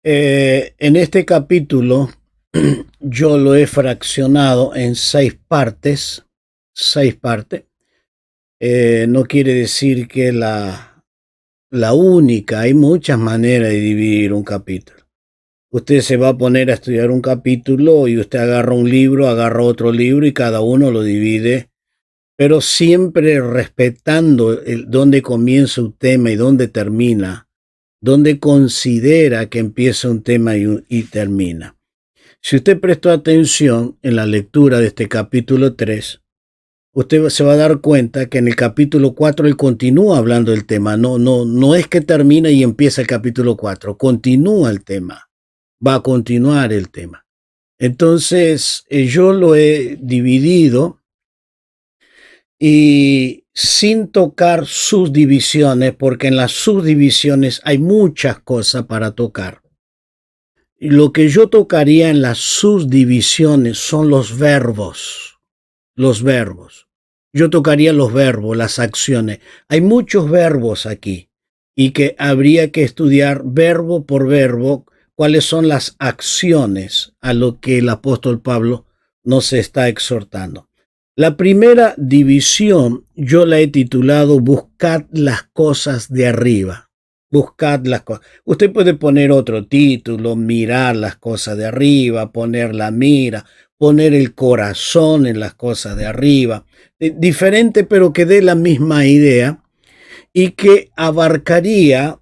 En este capítulo yo lo he fraccionado en seis partes. Seis partes. No quiere decir que la única, hay muchas maneras de dividir un capítulo. Usted se va a poner a estudiar un capítulo y usted agarra un libro, agarra otro libro y cada uno lo divide, pero siempre respetando dónde comienza un tema y dónde termina, dónde considera que empieza un tema y termina. Si usted prestó atención en la lectura de este capítulo 3, usted se va a dar cuenta que en el capítulo 4 él continúa hablando del tema. No es que termina y empieza el capítulo 4, continúa el tema, va a continuar el tema. Entonces, yo lo he dividido y sin tocar sus divisiones, porque en las subdivisiones hay muchas cosas para tocar. Y lo que yo tocaría en las subdivisiones son los verbos. Los verbos. Yo tocaría los verbos, las acciones. Hay muchos verbos aquí y que habría que estudiar verbo por verbo cuáles son las acciones a lo que el apóstol Pablo nos está exhortando. La primera división yo la he titulado Buscad las cosas de arriba. Buscad las cosas. Usted puede poner otro título, mirar las cosas de arriba, poner la mira, poner el corazón en las cosas de arriba. Diferente, pero que dé la misma idea y que abarcaría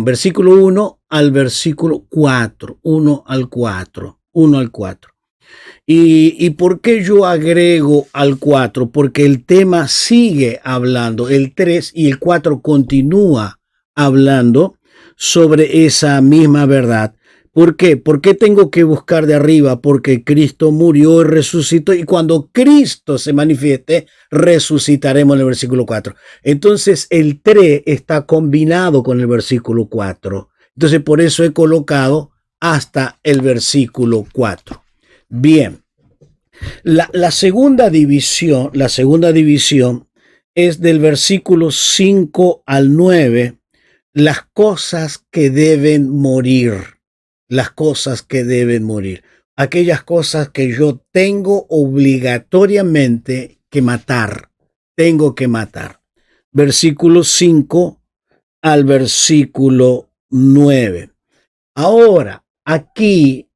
versículo 1 al versículo 4, 1 al 4, 1 al 4. ¿Y por qué yo agrego al 4? Porque el tema sigue hablando, el 3 y el 4 continúa hablando sobre esa misma verdad. ¿Por qué? ¿Por qué tengo que buscar de arriba? Porque Cristo murió y resucitó, y cuando Cristo se manifieste, resucitaremos en el versículo 4. Entonces el 3 está combinado con el versículo 4. Entonces por eso he colocado hasta el versículo 4. Bien, la segunda división es del versículo 5 al 9, las cosas que deben morir, las cosas que deben morir, aquellas cosas que yo tengo obligatoriamente que matar, tengo que matar. Versículo 5 al versículo 9. Ahora, aquí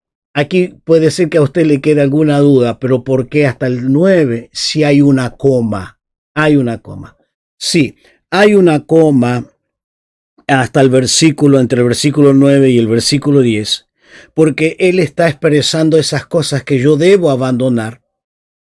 puede ser que a usted le quede alguna duda, pero ¿por qué hasta el 9 si hay una coma? Hay una coma. Sí, hay una coma hasta el versículo, entre el versículo 9 y el versículo 10, porque él está expresando esas cosas que yo debo abandonar.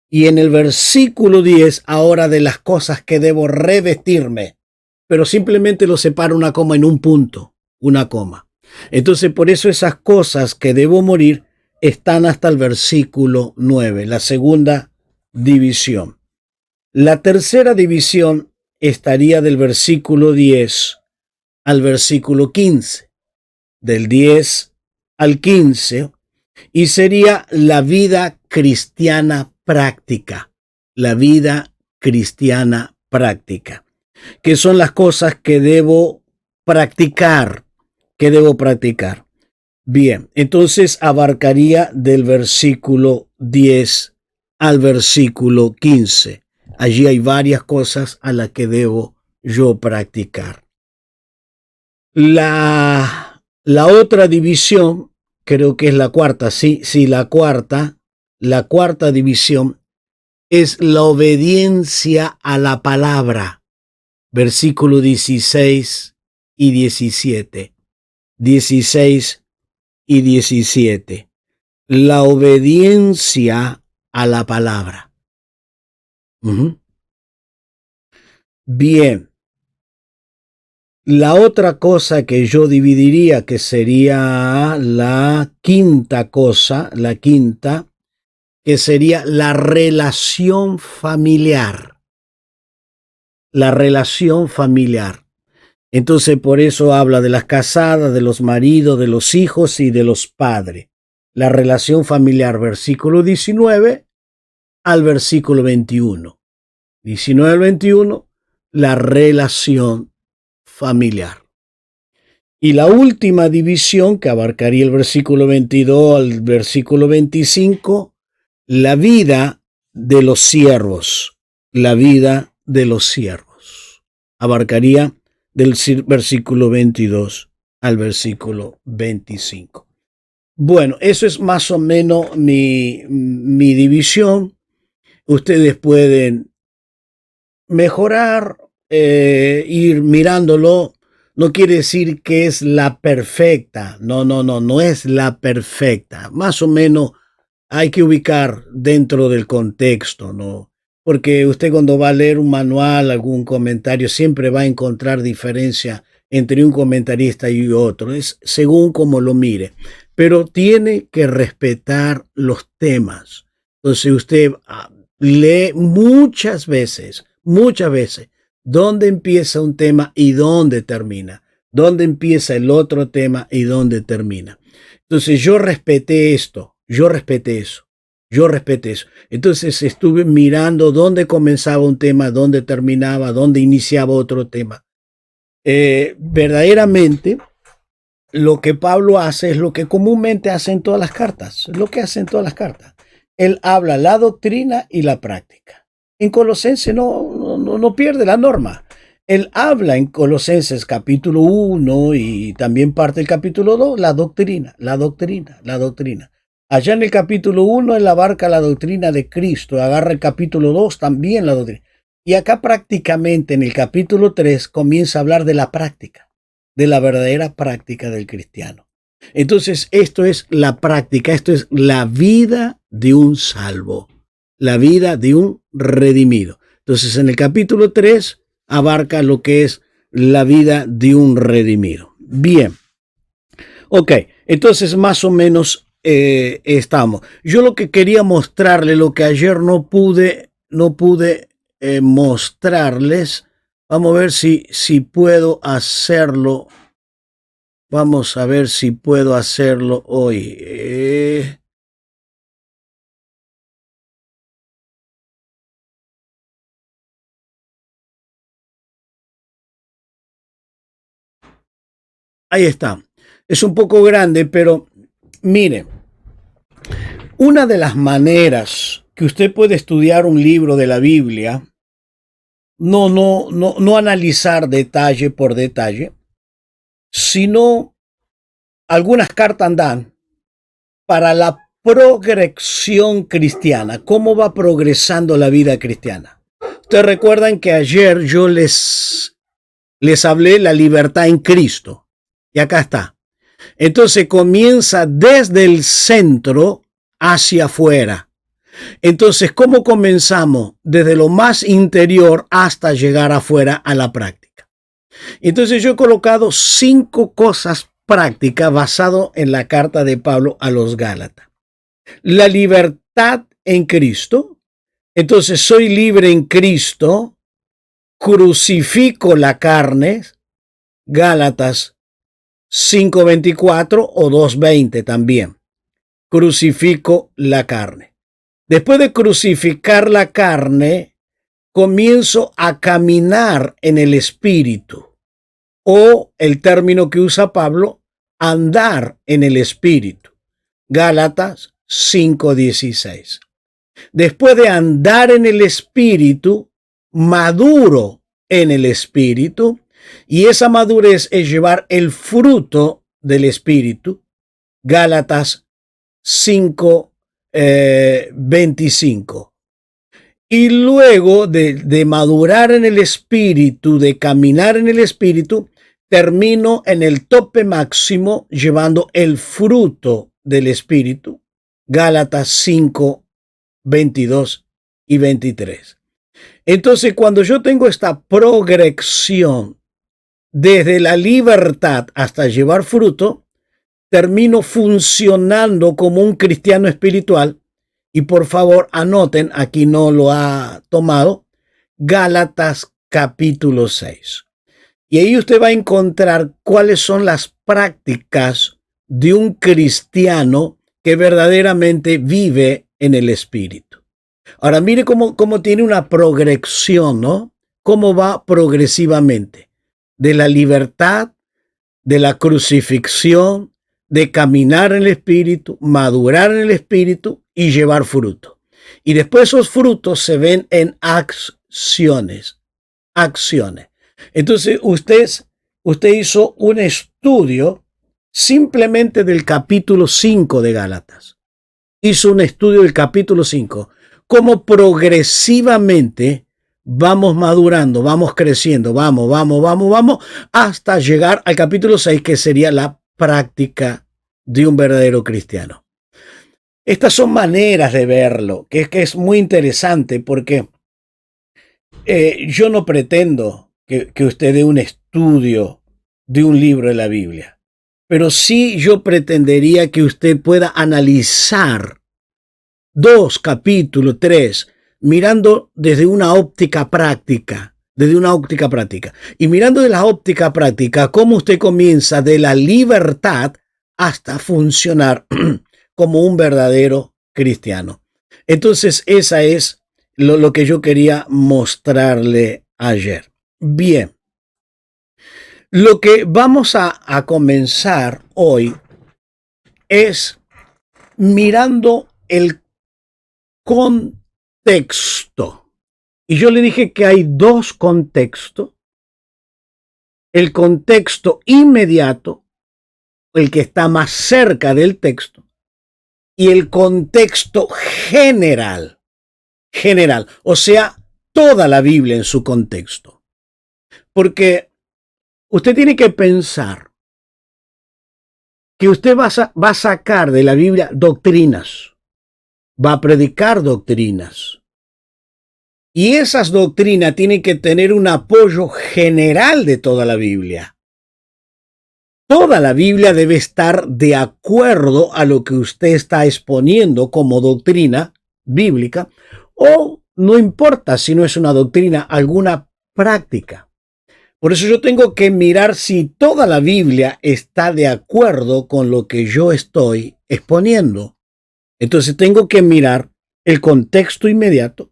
Y en el versículo 10, ahora de las cosas que debo revestirme, pero simplemente lo separa una coma en un punto, una coma. Entonces, por eso esas cosas que debo morir están hasta el versículo 9, la segunda división. La tercera división estaría del versículo 10 al versículo 15, del 10 al 15, y sería la vida cristiana práctica, la vida cristiana práctica, que son las cosas que debo practicar, que debo practicar. Bien, entonces abarcaría del versículo 10 al versículo 15. Allí hay varias cosas a las que debo yo practicar. La otra división, creo que es la cuarta, sí, la cuarta división es la obediencia a la palabra, versículo 16 y 17. 16 y 17. La obediencia a la palabra. Bien. La otra cosa que yo dividiría, que sería la quinta cosa, la quinta, que sería la relación familiar. La relación familiar. Entonces, por eso habla de las casadas, de los maridos, de los hijos y de los padres. La relación familiar, versículo 19 al versículo 21. 19 al 21, la relación familiar. Y la última división, que abarcaría el versículo 22 al versículo 25, la vida de los siervos, la vida de los siervos. Abarcaría del versículo 22 al versículo 25. Bueno, eso es más o menos mi división. Ustedes pueden mejorar, ir mirándolo. No quiere decir que es la perfecta. No es la perfecta. Más o menos hay que ubicar dentro del contexto, ¿no? Porque usted cuando va a leer un manual, algún comentario, siempre va a encontrar diferencia entre un comentarista y otro. Es según como lo mire. Pero tiene que respetar los temas. Entonces usted lee muchas veces, dónde empieza un tema y dónde termina. Dónde empieza el otro tema y dónde termina. Entonces yo respeté esto, yo respeté eso. Entonces estuve mirando dónde comenzaba un tema, dónde terminaba, dónde iniciaba otro tema. Verdaderamente, lo que Pablo hace es lo que comúnmente hacen todas las cartas, lo que hacen todas las cartas. Él habla la doctrina y la práctica. En Colosenses no pierde la norma. Él habla en Colosenses capítulo 1 y también parte del capítulo 2, la doctrina. Allá en el capítulo 1 él abarca la doctrina de Cristo, agarra el capítulo 2 también la doctrina. Y acá prácticamente en el capítulo 3 comienza a hablar de la práctica, de la verdadera práctica del cristiano. Entonces esto es la práctica, esto es la vida de un salvo, la vida de un redimido. Entonces en el capítulo 3 abarca lo que es la vida de un redimido. Bien. Ok, entonces más o menos estamos. Yo lo que quería mostrarle, lo que ayer no pude mostrarles, vamos a ver si puedo hacerlo. Vamos a ver si puedo hacerlo hoy. Ahí está. Es un poco grande, pero mire, una de las maneras que usted puede estudiar un libro de la Biblia, no analizar detalle por detalle, sino algunas cartas dan para la progresión cristiana, cómo va progresando la vida cristiana. Ustedes recuerdan que ayer yo les hablé la libertad en Cristo, y acá está. Entonces comienza desde el centro hacia afuera. Entonces, ¿cómo comenzamos? Desde lo más interior hasta llegar afuera a la práctica. Entonces yo he colocado 5 cosas prácticas basado en la carta de Pablo a los Gálatas. La libertad en Cristo. Entonces soy libre en Cristo. Crucifico la carne. Gálatas 5:24 o 2:20 también. Crucifico la carne. Después de crucificar la carne, comienzo a caminar en el espíritu. O el término que usa Pablo, andar en el espíritu. Gálatas 5:16. Después de andar en el espíritu, maduro en el espíritu, y esa madurez es llevar el fruto del espíritu. Gálatas 5:25. Y luego de madurar en el espíritu, de caminar en el espíritu, termino en el tope máximo llevando el fruto del espíritu. Gálatas 5:22 y 23. Entonces, cuando yo tengo esta progresión desde la libertad hasta llevar fruto, termino funcionando como un cristiano espiritual. Y por favor anoten, aquí no lo ha tomado, Gálatas capítulo 6. Y ahí usted va a encontrar cuáles son las prácticas de un cristiano que verdaderamente vive en el espíritu. Ahora mire cómo tiene una progresión, ¿no? Cómo va progresivamente. De la libertad, de la crucifixión, de caminar en el Espíritu, madurar en el Espíritu y llevar fruto. Y después esos frutos se ven en acciones. Entonces usted hizo un estudio simplemente del capítulo 5 de Gálatas. Hizo un estudio del capítulo 5, cómo progresivamente vamos madurando, vamos creciendo, vamos, hasta llegar al capítulo 6, que sería la práctica de un verdadero cristiano. Estas son maneras de verlo, que es muy interesante, porque yo no pretendo que usted dé un estudio de un libro de la Biblia, pero sí yo pretendería que usted pueda analizar 2 capítulos, 3, mirando desde una óptica práctica, y mirando de la óptica práctica, cómo usted comienza de la libertad hasta funcionar como un verdadero cristiano. Entonces, esa es lo que yo quería mostrarle ayer. Bien, lo que vamos a comenzar hoy es mirando el contexto. Y yo le dije que hay 2 contextos. El contexto inmediato, el que está más cerca del texto, y el contexto general, o sea, toda la Biblia en su contexto. Porque usted tiene que pensar que usted va a sacar de la Biblia doctrinas, va a predicar doctrinas. Y esas doctrinas tienen que tener un apoyo general de toda la Biblia. Toda la Biblia debe estar de acuerdo a lo que usted está exponiendo como doctrina bíblica, o no importa si no es una doctrina, alguna práctica. Por eso yo tengo que mirar si toda la Biblia está de acuerdo con lo que yo estoy exponiendo. Entonces tengo que mirar el contexto inmediato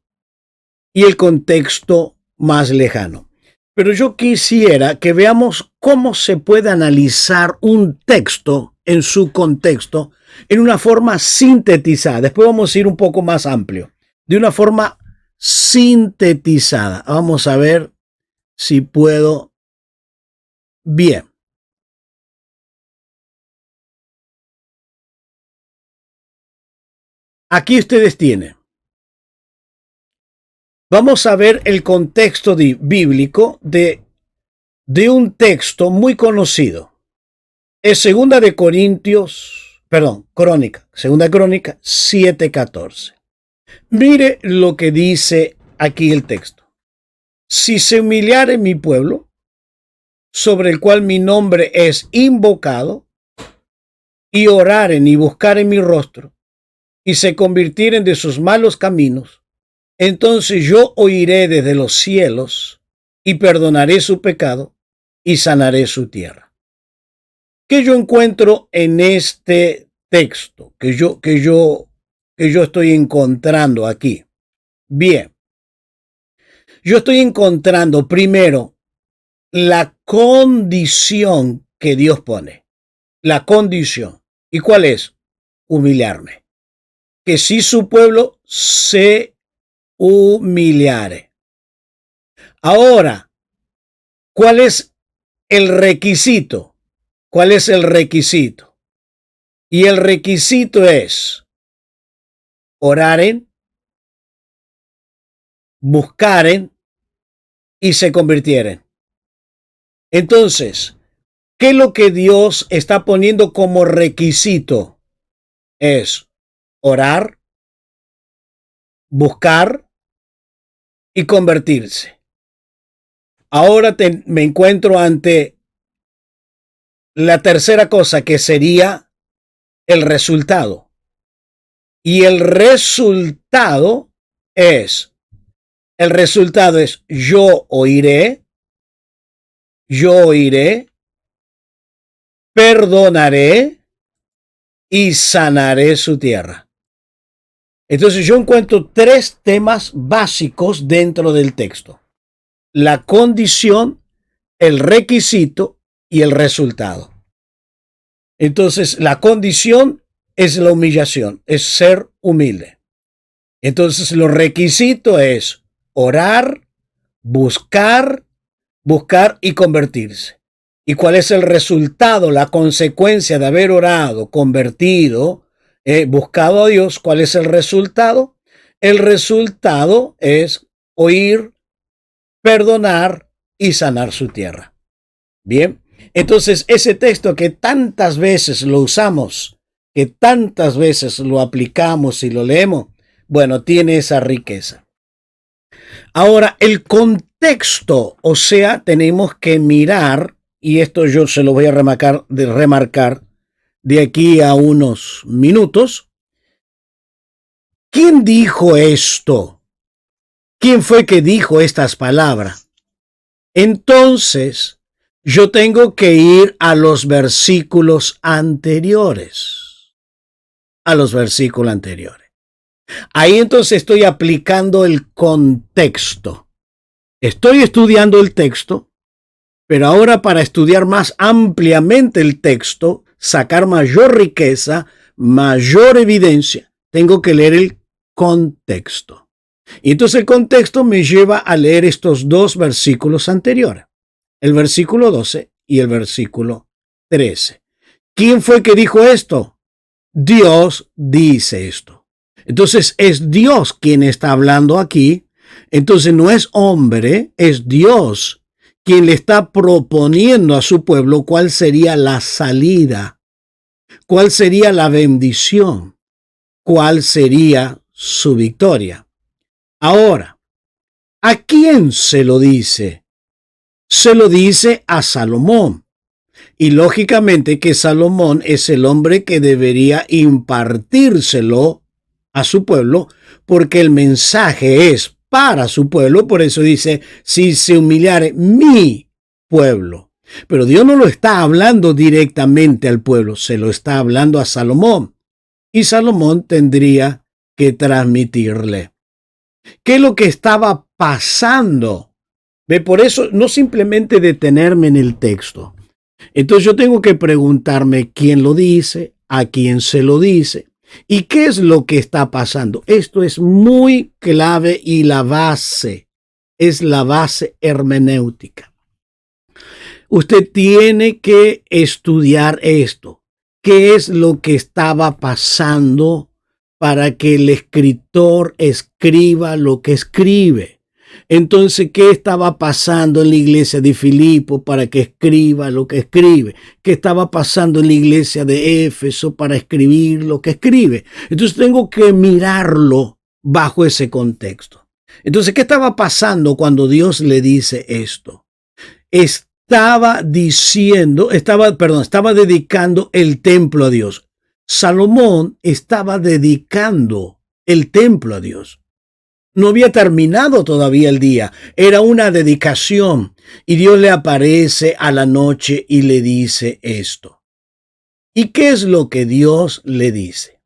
y el contexto más lejano. Pero yo quisiera que veamos cómo se puede analizar un texto en su contexto en una forma sintetizada. Después vamos a ir un poco más amplio. De una forma sintetizada. Vamos a ver si puedo. Bien. Aquí ustedes tienen. Vamos a ver el contexto bíblico de un texto muy conocido. Es Segunda Crónica 7:14. Mire lo que dice aquí el texto. Si se humillare mi pueblo, sobre el cual mi nombre es invocado, y oraren y buscaren mi rostro, y se convirtieren de sus malos caminos, entonces yo oiré desde los cielos, y perdonaré su pecado, y sanaré su tierra. ¿Qué yo encuentro en este texto que yo estoy encontrando aquí? Bien, yo estoy encontrando primero la condición que Dios pone. La condición. ¿Y cuál es? Humillarme. Que si su pueblo se humillare. Ahora, ¿cuál es el requisito? ¿Cuál es el requisito? Y el requisito es oraren, buscaren y se convirtieren. Entonces, ¿qué es lo que Dios está poniendo como requisito? Es orar, buscar y convertirse. Ahora me encuentro ante la tercera cosa, que sería el resultado. Y el resultado es yo oiré, perdonaré y sanaré su tierra. Entonces yo encuentro 3 temas básicos dentro del texto: la condición, el requisito y el resultado. Entonces, la condición es la humillación, es ser humilde. Entonces, los requisitos es orar, buscar y convertirse. ¿Y cuál es el resultado, la consecuencia de haber orado, convertido, buscado a Dios? ¿Cuál es el resultado? El resultado es oír, perdonar y sanar su tierra. Bien, entonces ese texto que tantas veces lo usamos, que tantas veces lo aplicamos y lo leemos, bueno, tiene esa riqueza. Ahora, el contexto, o sea, tenemos que mirar, y esto yo se lo voy a remarcar de aquí a unos minutos. ¿Quién dijo esto? ¿Quién fue que dijo estas palabras? Entonces, yo tengo que ir a los versículos anteriores. A los versículos anteriores. Ahí entonces estoy aplicando el contexto. Estoy estudiando el texto, pero ahora para estudiar más ampliamente el texto, sacar mayor riqueza, mayor evidencia, tengo que leer el contexto. Y entonces el contexto me lleva a leer estos dos versículos anteriores, el versículo 12 y el versículo 13. ¿Quién fue que dijo esto? Dios dice esto. Entonces es Dios quien está hablando aquí. Entonces no es hombre, es Dios quien le está proponiendo a su pueblo cuál sería la salida, cuál sería la bendición, cuál sería su victoria. Ahora, ¿a quién se lo dice? Se lo dice a Salomón. Y lógicamente que Salomón es el hombre que debería impartírselo a su pueblo, porque el mensaje es para su pueblo. Por eso dice, si se humillare mi pueblo. Pero Dios no lo está hablando directamente al pueblo, se lo está hablando a Salomón. Y Salomón tendría que transmitirle. ¿Qué es lo que estaba pasando? Ve, por eso no simplemente detenerme en el texto. Entonces yo tengo que preguntarme quién lo dice, a quién se lo dice y qué es lo que está pasando. Esto es muy clave y es la base hermenéutica. Usted tiene que estudiar esto. ¿Qué es lo que estaba pasando para que el escritor escriba lo que escribe? Entonces, ¿qué estaba pasando en la iglesia de Filipo para que escriba lo que escribe? ¿Qué estaba pasando en la iglesia de Éfeso para escribir lo que escribe? Entonces, tengo que mirarlo bajo ese contexto. Entonces, ¿qué estaba pasando cuando Dios le dice esto? Estaba dedicando el templo a Dios. Salomón estaba dedicando el templo a Dios. No había terminado todavía el día, era una dedicación. Y Dios le aparece a la noche y le dice esto. ¿Y qué es lo que Dios le dice?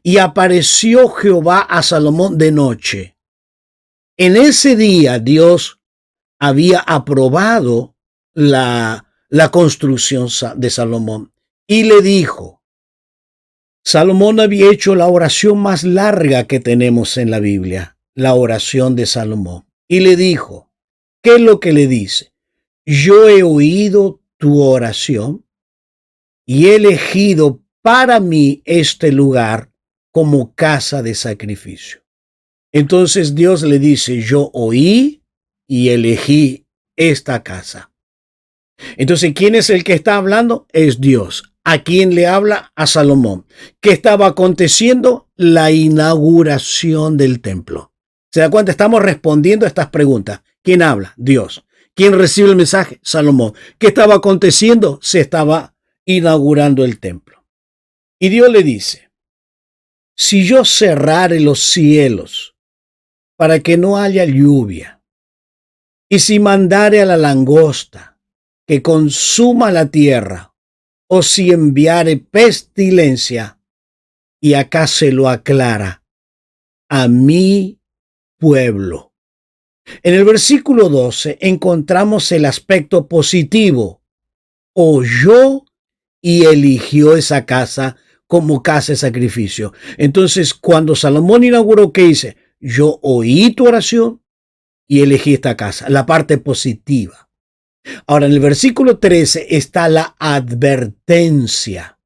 Y apareció Jehová a Salomón de noche. En ese día Dios había aprobado la construcción de Salomón y le dijo, Salomón había hecho la oración más larga que tenemos en la Biblia. La oración de Salomón. Y le dijo, ¿qué es lo que le dice? Yo he oído tu oración y he elegido para mí este lugar como casa de sacrificio. Entonces Dios le dice, yo oí y elegí esta casa. Entonces, ¿quién es el que está hablando? Es Dios. ¿A quién le habla? A Salomón. ¿Qué estaba aconteciendo? La inauguración del templo. ¿Se da cuenta? Estamos respondiendo a estas preguntas. ¿Quién habla? Dios. ¿Quién recibe el mensaje? Salomón. ¿Qué estaba aconteciendo? Se estaba inaugurando el templo. Y Dios le dice, si yo cerrare los cielos para que no haya lluvia, y si mandare a la langosta que consuma la tierra, o si enviare pestilencia, y acá se lo aclara, a mí pueblo. En el versículo 12 encontramos el aspecto positivo oyó y eligió esa casa como casa de sacrificio. Entonces, cuando Salomón inauguró, ¿qué dice? Yo oí tu oración y elegí esta casa, la parte positiva. Ahora, en el versículo 13 está la advertencia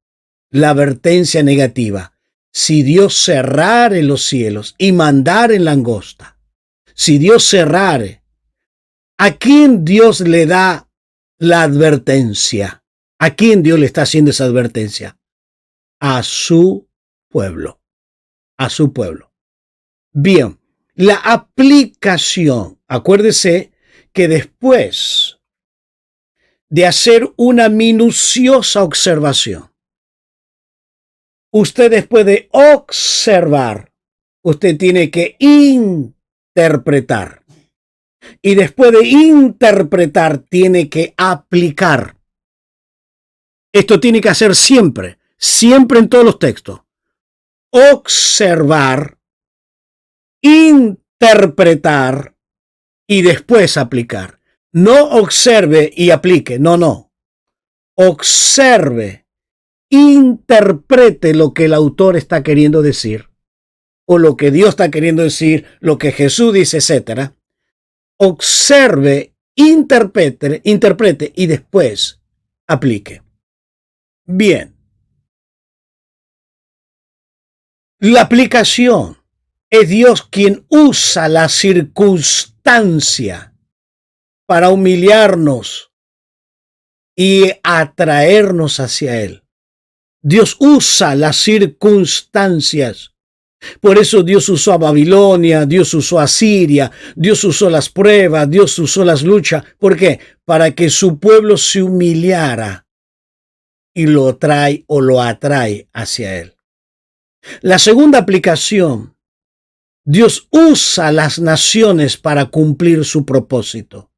negativa. Si Dios cerrare los cielos y mandare langosta, si Dios cerrare, ¿a quién Dios le da la advertencia? ¿A quién Dios le está haciendo esa advertencia? A su pueblo, a su pueblo. Bien, la aplicación, acuérdese que después de hacer una minuciosa observación, usted después de observar, usted tiene que interpretar. Y después de interpretar, tiene que aplicar. Esto tiene que hacer siempre, siempre en todos los textos. Observar, interpretar y después aplicar. No observe y aplique, no. Observe, interprete lo que el autor está queriendo decir, o lo que Dios está queriendo decir, lo que Jesús dice, etc. Observe, interprete y después aplique. Bien. La aplicación es Dios quien usa la circunstancia para humillarnos y atraernos hacia Él. Dios usa las circunstancias. Por eso Dios usó a Babilonia, Dios usó a Siria, Dios usó las pruebas, Dios usó las luchas. ¿Por qué? Para que su pueblo se humillara y lo trae o lo atrae hacia Él. La segunda aplicación, Dios usa las naciones para cumplir su propósito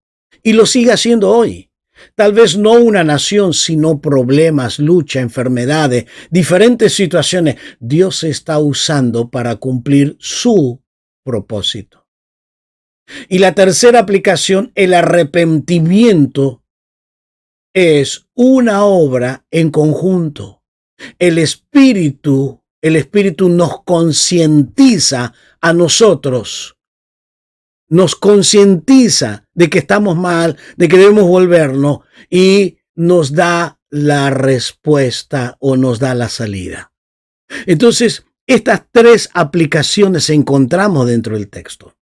y lo sigue haciendo hoy. Tal vez no una nación, sino problemas, lucha, enfermedades, diferentes situaciones. Dios está usando para cumplir su propósito. Y la tercera aplicación, el arrepentimiento, es una obra en conjunto. El Espíritu nos concientiza a nosotros. Nos concientiza de que estamos mal, de que debemos volvernos y nos da la respuesta o nos da la salida. Entonces, estas tres aplicaciones encontramos dentro del texto.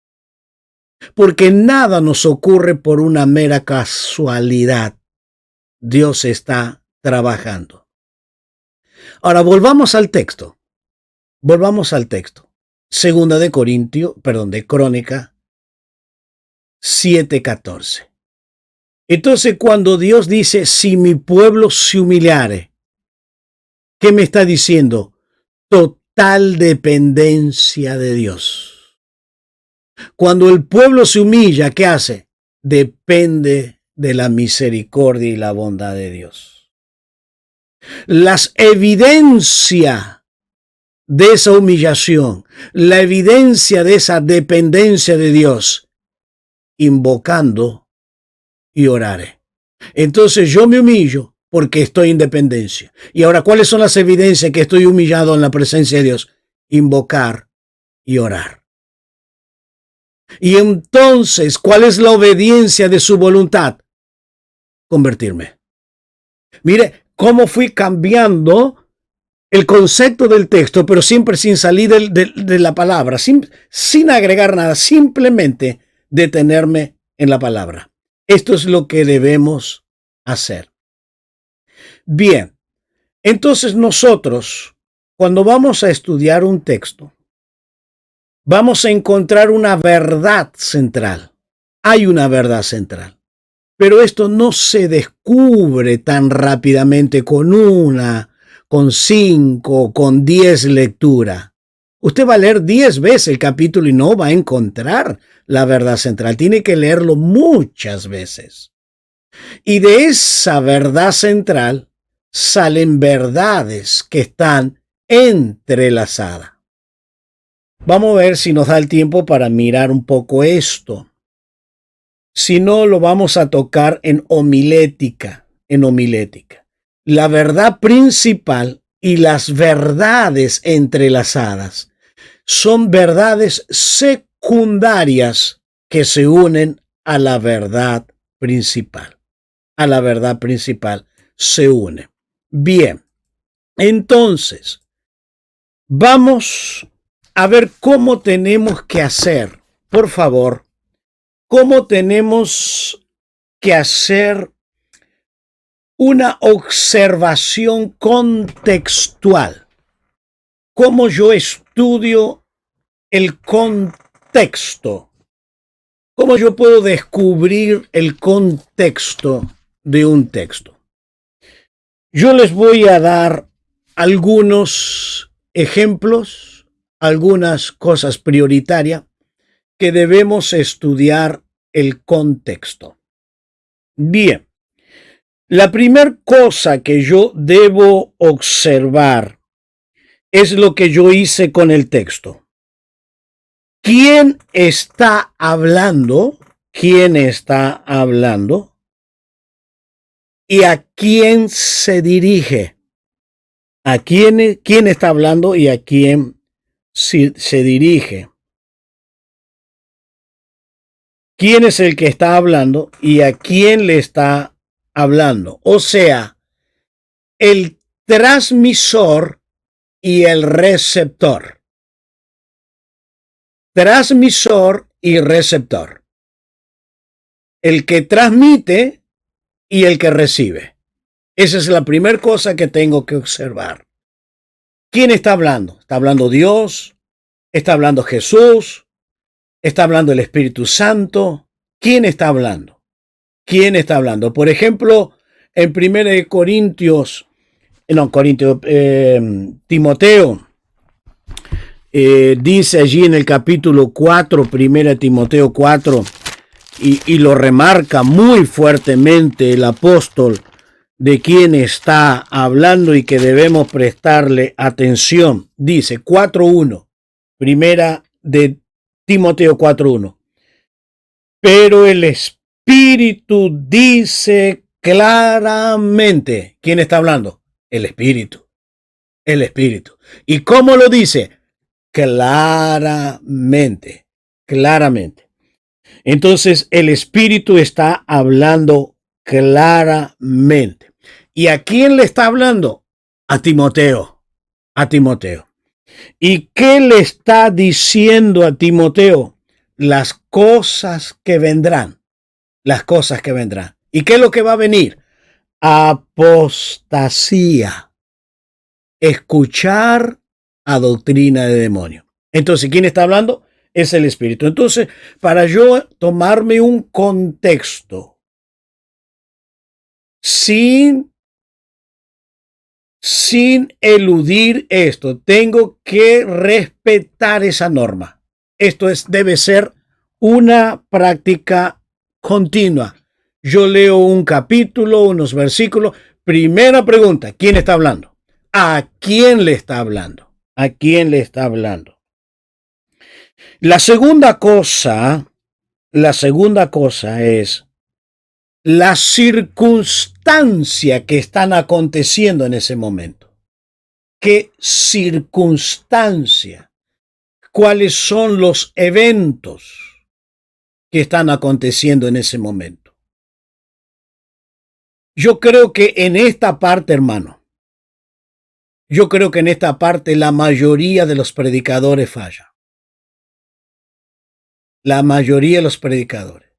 Porque nada nos ocurre por una mera casualidad. Dios está trabajando. Ahora, volvamos al texto. Segunda de Crónica 7:14. Entonces, cuando Dios dice, si mi pueblo se humillare, ¿qué me está diciendo? Total dependencia de Dios. Cuando el pueblo se humilla, ¿qué hace? Depende de la misericordia y la bondad de Dios. Las evidencias de esa humillación, la evidencia de esa dependencia de Dios, invocando y orare. Entonces yo me humillo porque estoy en dependencia. Y ahora, ¿cuáles son las evidencias que estoy humillado en la presencia de Dios? Invocar y orar. Y entonces, ¿cuál es la obediencia de su voluntad? Convertirme. Mire cómo fui cambiando el concepto del texto, pero siempre sin salir de la palabra, sin agregar nada, simplemente detenerme en la palabra. Esto es lo que debemos hacer. Bien, entonces nosotros, cuando vamos a estudiar un texto, vamos a encontrar una verdad central. Hay una verdad central. Pero esto no se descubre tan rápidamente con 5, con 10 lecturas. Usted va a leer 10 veces el capítulo y no va a encontrar la verdad central. Tiene que leerlo muchas veces. Y de esa verdad central salen verdades que están entrelazadas. Vamos a ver si nos da el tiempo para mirar un poco esto. Si no, lo vamos a tocar en homilética. en homilética. La verdad principal y las verdades entrelazadas son verdades secundarias que se unen a la verdad principal. A la verdad principal se une. Bien, entonces, vamos a ver cómo tenemos que hacer, por favor, cómo tenemos que hacer una observación contextual. Cómo yo estudio el contexto. Cómo yo puedo descubrir el contexto de un texto. Yo les voy a dar algunos ejemplos, algunas cosas prioritarias que debemos estudiar el contexto. Bien. La primera cosa que yo debo observar es lo que yo hice con el texto. ¿Quién está hablando? ¿Quién está hablando? ¿Y a quién se dirige? ¿A quién está hablando y a quién se dirige? ¿Quién es el que está hablando y a quién le está hablando? O sea, el transmisor y el receptor. Transmisor y receptor. El que transmite y el que recibe. Esa es la primera cosa que tengo que observar. ¿Quién está hablando? ¿Está hablando Dios? ¿Está hablando Jesús? ¿Está hablando el Espíritu Santo? ¿Quién está hablando? ¿Quién está hablando? Por ejemplo, en 1 Corintios, Timoteo, dice allí en el capítulo 4, 1 Timoteo 4, y lo remarca muy fuertemente el apóstol de quién está hablando y que debemos prestarle atención. Dice 4.1, primera de Timoteo 4.1. Pero el Espíritu dice claramente. ¿Quién está hablando? El Espíritu. El Espíritu. ¿Y cómo lo dice? Claramente. Claramente. Entonces el Espíritu está hablando claramente. ¿Y a quién le está hablando? A Timoteo. A Timoteo. ¿Y qué le está diciendo a Timoteo? Las cosas que vendrán. Las cosas que vendrán. ¿Y qué es lo que va a venir? Apostasía. Escuchar a doctrina de demonio. Entonces, ¿quién está hablando? Es el Espíritu. Entonces, para yo tomarme un contexto sin eludir esto, tengo que respetar esa norma. Esto debe ser una práctica continua. Yo leo un capítulo, unos versículos. Primera pregunta, ¿quién está hablando? ¿A quién le está hablando? ¿A quién le está hablando? La segunda cosa es la circunstancia que están aconteciendo en ese momento. ¿Qué circunstancia? ¿Cuáles son los eventos que están aconteciendo en ese momento? Yo creo que en esta parte, hermano, la mayoría de los predicadores fallan. La mayoría de los predicadores.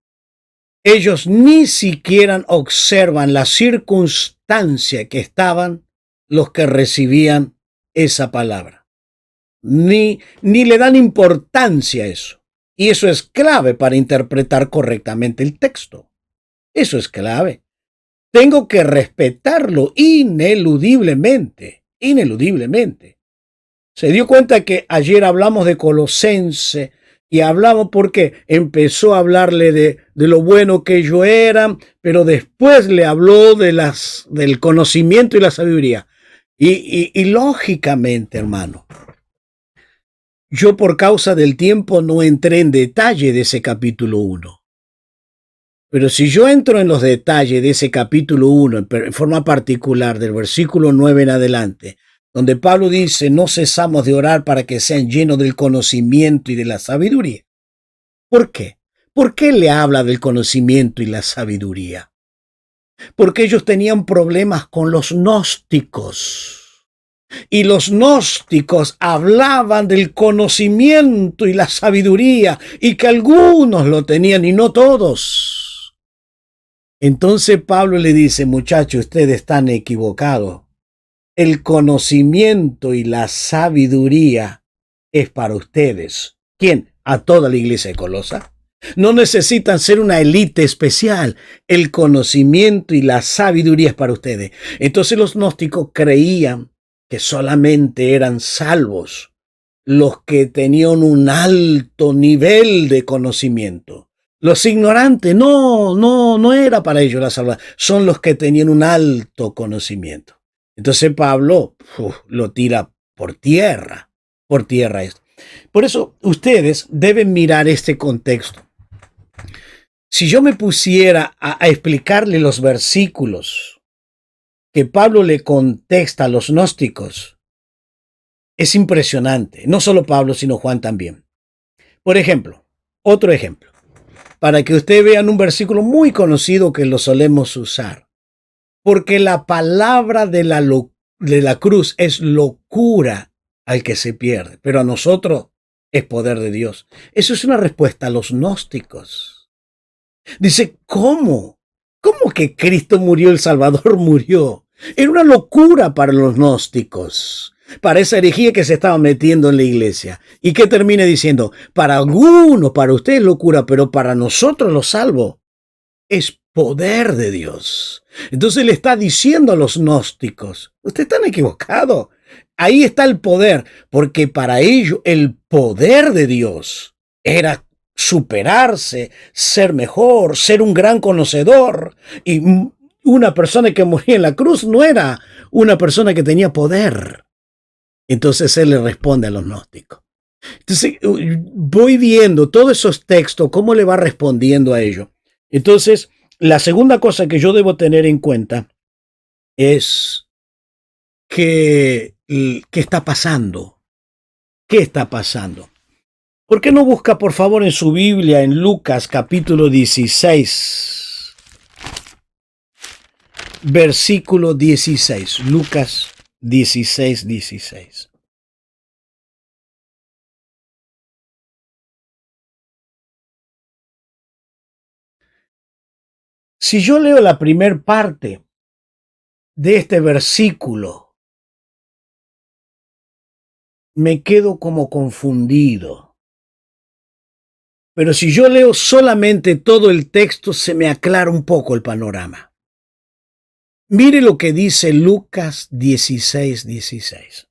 Ellos ni siquiera observan la circunstancia que estaban los que recibían esa palabra. Ni le dan importancia a eso. Y eso es clave para interpretar correctamente el texto. Eso es clave. Tengo que respetarlo ineludiblemente. Ineludiblemente. Se dio cuenta que ayer hablamos de Colosense y hablamos porque empezó a hablarle de lo bueno que ellos eran, pero después le habló del conocimiento y la sabiduría. Y lógicamente, hermano, yo por causa del tiempo no entré en detalle de ese capítulo 1. Pero si yo entro en los detalles de ese capítulo 1, en forma particular, del versículo 9 en adelante, donde Pablo dice, no cesamos de orar para que sean llenos del conocimiento y de la sabiduría. ¿Por qué? ¿Por qué le habla del conocimiento y la sabiduría? Porque ellos tenían problemas con los gnósticos. Y los gnósticos hablaban del conocimiento y la sabiduría, y que algunos lo tenían y no todos. Entonces Pablo le dice, muchachos, ustedes están equivocados. El conocimiento y la sabiduría es para ustedes. ¿Quién? A toda la iglesia de Colosa. No necesitan ser una élite especial. El conocimiento y la sabiduría es para ustedes. Entonces los gnósticos creían que solamente eran salvos los que tenían un alto nivel de conocimiento. Los ignorantes, no era para ellos la salvación. Son los que tenían un alto conocimiento. Entonces Pablo lo tira por tierra esto. Por eso ustedes deben mirar este contexto. Si yo me pusiera a explicarle los versículos que Pablo le contesta a los gnósticos, es impresionante. No solo Pablo, sino Juan también. Por ejemplo, otro ejemplo, para que ustedes vean un versículo muy conocido que lo solemos usar. Porque la palabra de la cruz es locura al que se pierde, pero a nosotros es poder de Dios. Eso es una respuesta a los gnósticos. Dice, ¿cómo? ¿Cómo que Cristo murió, el Salvador murió? Era una locura para los gnósticos, para esa herejía que se estaba metiendo en la iglesia. ¿Y qué termina diciendo? Para algunos, para usted es locura, pero para nosotros los salvos es poder de Dios. Entonces le está diciendo a los gnósticos, ustedes están equivocados. Ahí está el poder, porque para ellos el poder de Dios era superarse, ser mejor, ser un gran conocedor. Y una persona que moría en la cruz no era una persona que tenía poder. Entonces él le responde a los gnósticos. Entonces voy viendo todos esos textos, cómo le va respondiendo a ellos. Entonces, la segunda cosa que yo debo tener en cuenta es ¿qué está pasando? ¿Qué está pasando? ¿Por qué no busca, por favor, en su Biblia, en Lucas capítulo 16, versículo 16? Lucas 16, 16. Si yo leo la primer parte de este versículo, me quedo como confundido. Pero si yo leo solamente todo el texto, se me aclara un poco el panorama. Mire lo que dice Lucas 16, 16.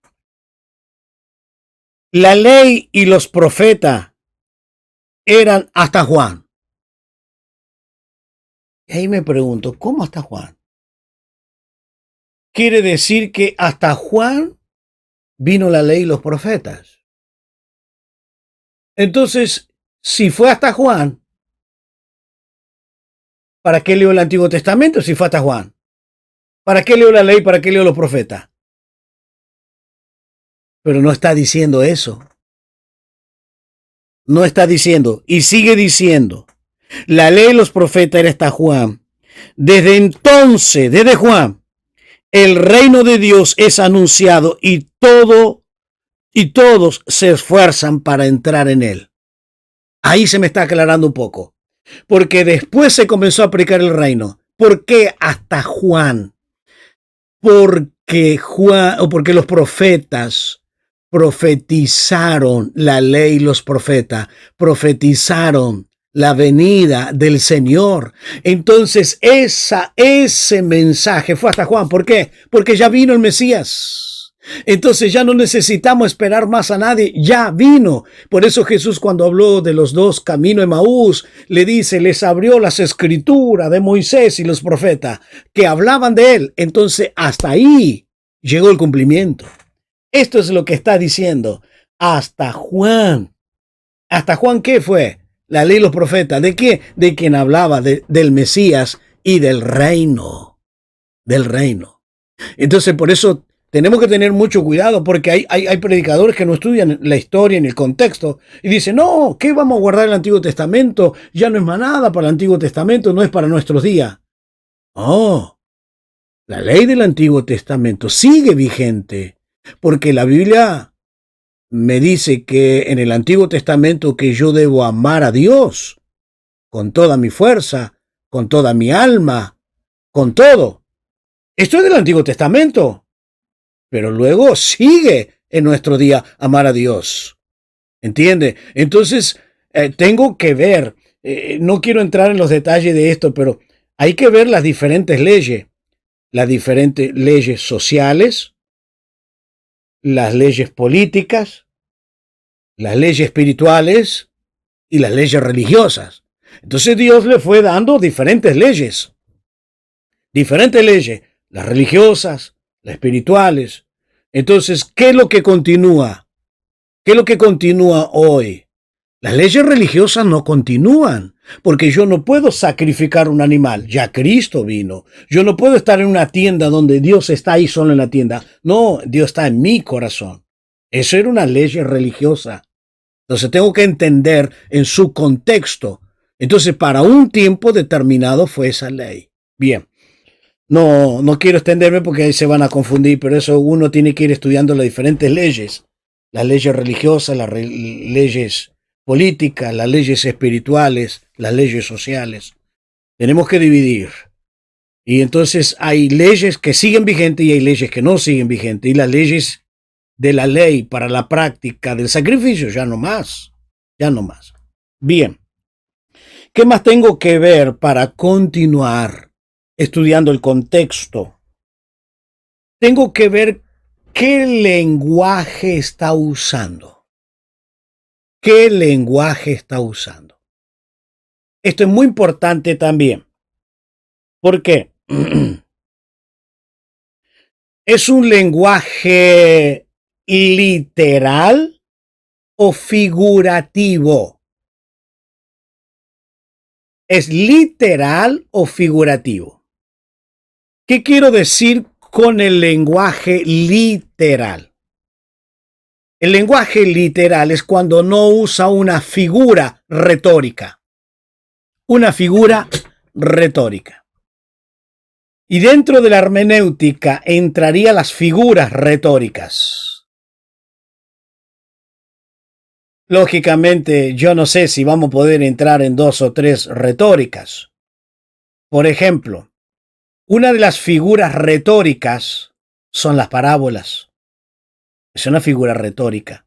La ley y los profetas eran hasta Juan. Y ahí me pregunto, ¿cómo hasta Juan? Quiere decir que hasta Juan vino la ley y los profetas. Entonces, si fue hasta Juan, ¿para qué leo el Antiguo Testamento si fue hasta Juan? ¿Para qué leo la ley? ¿Para qué leo los profetas? Pero no está diciendo eso. No está diciendo, y sigue diciendo, la ley y los profetas era hasta Juan. Desde entonces, desde Juan, el reino de Dios es anunciado y todos se esfuerzan para entrar en él. Ahí se me está aclarando un poco. Porque después se comenzó a aplicar el reino. ¿Por qué hasta Juan? Porque los profetas profetizaron la ley y los profetas, profetizaron la venida del Señor. Entonces ese mensaje fue hasta Juan. ¿Por qué? Porque ya vino el Mesías. Entonces ya no necesitamos esperar más a nadie, ya vino. Por eso Jesús, cuando habló de los dos caminos de Emaús, le dice, les abrió las escrituras de Moisés y los profetas que hablaban de él. Entonces hasta ahí llegó el cumplimiento. Esto es lo que está diciendo. Hasta Juan. ¿Hasta Juan qué fue? La ley y los profetas. ¿De qué? De quien hablaba del Mesías y del reino. Del reino. Entonces, por eso tenemos que tener mucho cuidado, porque hay predicadores que no estudian la historia ni el contexto y dicen, no, ¿qué vamos a guardar el Antiguo Testamento? Ya no es más nada para el Antiguo Testamento, no es para nuestros días. Oh, la ley del Antiguo Testamento sigue vigente, porque la Biblia me dice que en el Antiguo Testamento que yo debo amar a Dios con toda mi fuerza, con toda mi alma, con todo. Esto es del Antiguo Testamento, pero luego sigue en nuestro día amar a Dios. ¿Entiende? Entonces, tengo que ver, no quiero entrar en los detalles de esto, pero hay que ver las diferentes leyes sociales, las leyes políticas, las leyes espirituales y las leyes religiosas. Entonces Dios le fue dando diferentes leyes, las religiosas, las espirituales. Entonces, ¿qué es lo que continúa? ¿Qué es lo que continúa hoy? Las leyes religiosas no continúan, porque yo no puedo sacrificar un animal. Ya Cristo vino. Yo no puedo estar en una tienda donde Dios está ahí solo en la tienda. No, Dios está en mi corazón. Eso era una ley religiosa. Entonces tengo que entender en su contexto. Entonces, para un tiempo determinado fue esa ley. Bien. No quiero extenderme porque ahí se van a confundir, pero eso uno tiene que ir estudiando las diferentes leyes. Las leyes religiosas, leyes políticas, las leyes espirituales, las leyes sociales. Tenemos que dividir. Y entonces hay leyes que siguen vigentes y hay leyes que no siguen vigentes. Y las leyes de la ley para la práctica del sacrificio, ya no más. Ya no más. Bien. ¿Qué más tengo que ver para continuar estudiando el contexto? Tengo que ver qué lenguaje está usando. ¿Qué lenguaje está usando? Esto es muy importante también. ¿Por qué? ¿Es un lenguaje literal o figurativo? ¿Es literal o figurativo? ¿Qué quiero decir con el lenguaje literal? El lenguaje literal es cuando no usa una figura retórica. Una figura retórica. Y dentro de la hermenéutica entrarían las figuras retóricas. Lógicamente, yo no sé si vamos a poder entrar en 2 o 3 retóricas. Por ejemplo, una de las figuras retóricas son las parábolas. Es una figura retórica.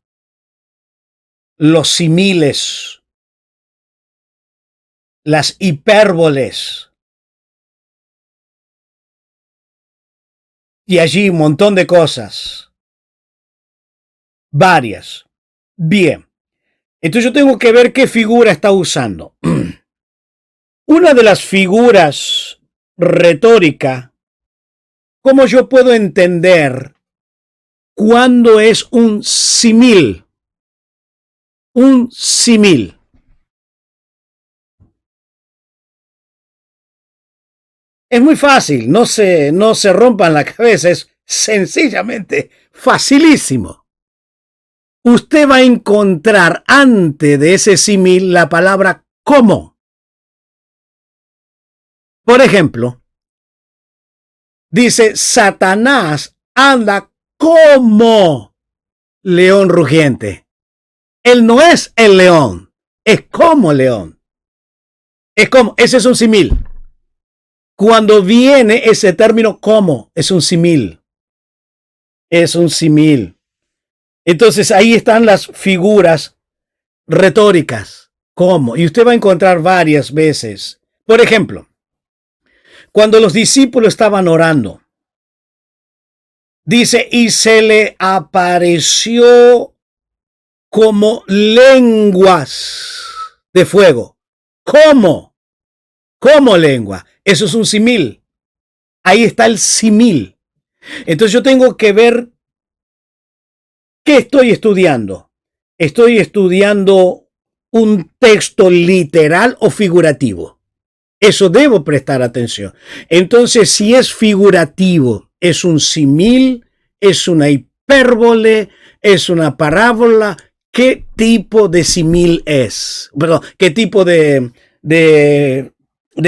Los similes, las hipérboles. Y allí un montón de cosas. Varias. Bien. Entonces yo tengo que ver qué figura está usando. Una de las figuras retórica, ¿cómo yo puedo entender cuándo es un símil? Un símil. Es muy fácil, no se rompan la cabeza, es sencillamente facilísimo. Usted va a encontrar antes de ese símil la palabra como. Por ejemplo, dice Satanás anda como león rugiente. Él no es el león, es como león. Es como, ese es un símil. Cuando viene ese término como, es un símil. Es un símil. Entonces ahí están las figuras retóricas. ¿Cómo? Y usted va a encontrar varias veces. Por ejemplo, cuando los discípulos estaban orando, dice, y se le apareció como lenguas de fuego. ¿Cómo? ¿Cómo lengua? Eso es un símil. Ahí está el símil. Entonces yo tengo que ver qué estoy estudiando. Estoy estudiando un texto literal o figurativo. Eso debo prestar atención. Entonces, si es figurativo, es un símil, es una hipérbole, es una parábola, ¿qué tipo de símil es? Perdón, ¿qué tipo de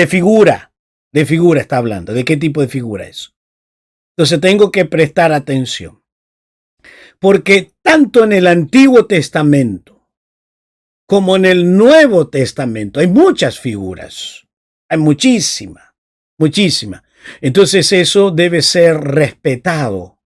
figura? De figura está hablando. ¿De qué tipo de figura es? Entonces tengo que prestar atención. Porque tanto en el Antiguo Testamento como en el Nuevo Testamento hay muchas figuras. Hay muchísima, muchísima. Entonces eso debe ser respetado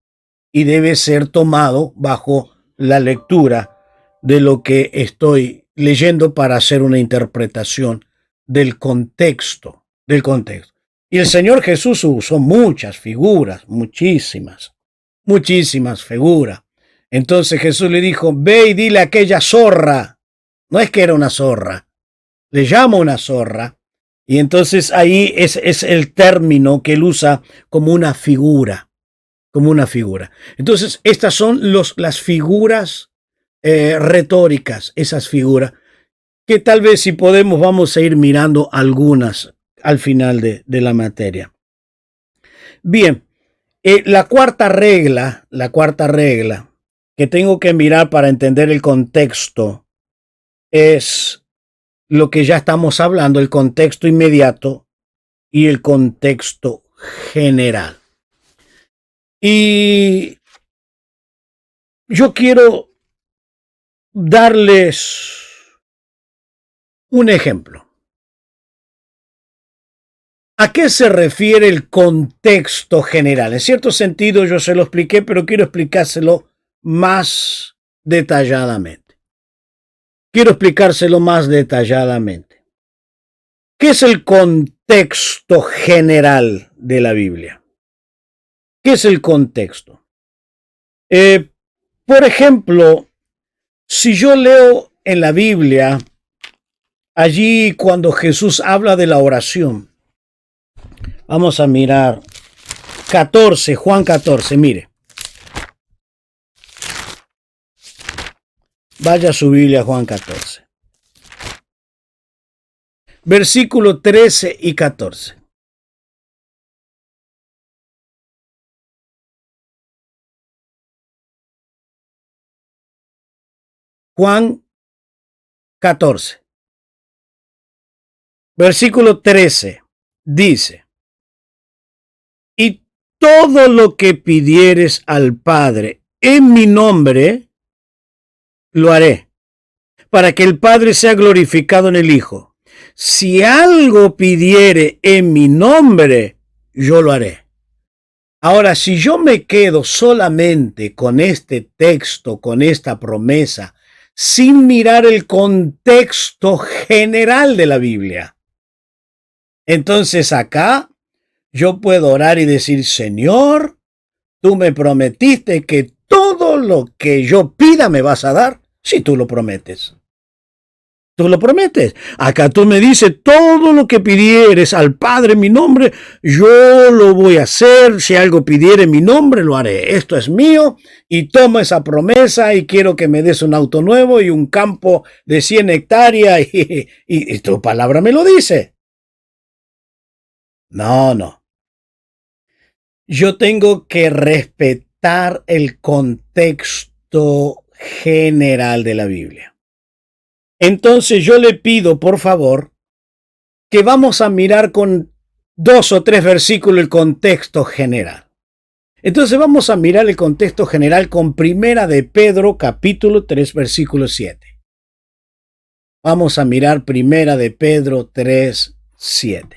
y debe ser tomado bajo la lectura de lo que estoy leyendo para hacer una interpretación del contexto, del contexto. Y el Señor Jesús usó muchas figuras, muchísimas, muchísimas figuras. Entonces Jesús le dijo, ve y dile a aquella zorra. No es que era una zorra, le llamo una zorra. Y entonces ahí es el término que él usa como una figura, como una figura. Entonces estas son las figuras retóricas, esas figuras, que tal vez si podemos vamos a ir mirando algunas al final de la materia. Bien, la cuarta regla que tengo que mirar para entender el contexto es lo que ya estamos hablando, el contexto inmediato y el contexto general. Y yo quiero darles un ejemplo. ¿A qué se refiere el contexto general? En cierto sentido yo se lo expliqué, pero quiero explicárselo más detalladamente. Quiero explicárselo más detalladamente. ¿Qué es el contexto general de la Biblia? ¿Qué es el contexto? Por ejemplo, si yo leo en la Biblia, allí cuando Jesús habla de la oración, vamos a mirar 14, Juan 14, mire. Vaya a su Biblia, Juan 14. Versículo 13 y 14. Juan 14. Versículo 13 dice, y todo lo que pidieres al Padre en mi nombre, lo haré, para que el Padre sea glorificado en el Hijo. Si algo pidiere en mi nombre, yo lo haré. Ahora, si yo me quedo solamente con este texto, con esta promesa, sin mirar el contexto general de la Biblia, entonces acá yo puedo orar y decir, Señor, tú me prometiste que todo lo que yo pida me vas a dar, si tú lo prometes. Tú lo prometes. Acá tú me dices, todo lo que pidieres al Padre en mi nombre, yo lo voy a hacer. Si algo pidiere en mi nombre, lo haré. Esto es mío y tomo esa promesa y quiero que me des un auto nuevo y un campo de 100 hectáreas y tu palabra me lo dice. No, no. Yo tengo que respetar el contexto general de la Biblia. Entonces yo le pido, por favor, que vamos a mirar con 2 o 3 versículos el contexto general. Entonces vamos a mirar el contexto general con Primera de Pedro, capítulo 3, versículo 7. Vamos a mirar Primera de Pedro 3, 7.